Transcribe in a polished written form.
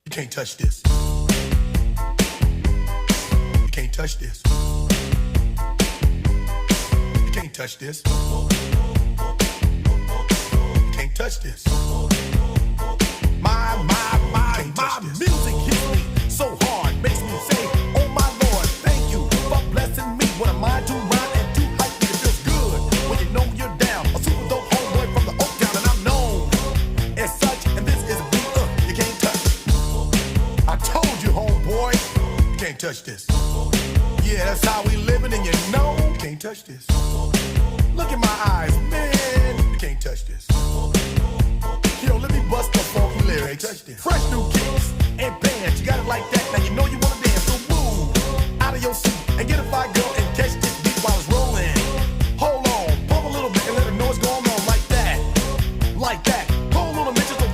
You can't touch this. You can't touch this. You can't touch this. You can't touch this. My music hits me so hard, makes me say, oh my Lord, thank you for blessing me. What am I to rhyme and to hype me? It feels good when you know you're down. A super dope homeboy from the Oak Town, and I'm known as such. And this is a beat you can't touch. I told you, homeboy, you can't touch this. Yeah, that's how we living, and you know you can't touch this. Look in my eyes, man, you can't touch this. Yo, let me bust the funky lyrics. Touch this.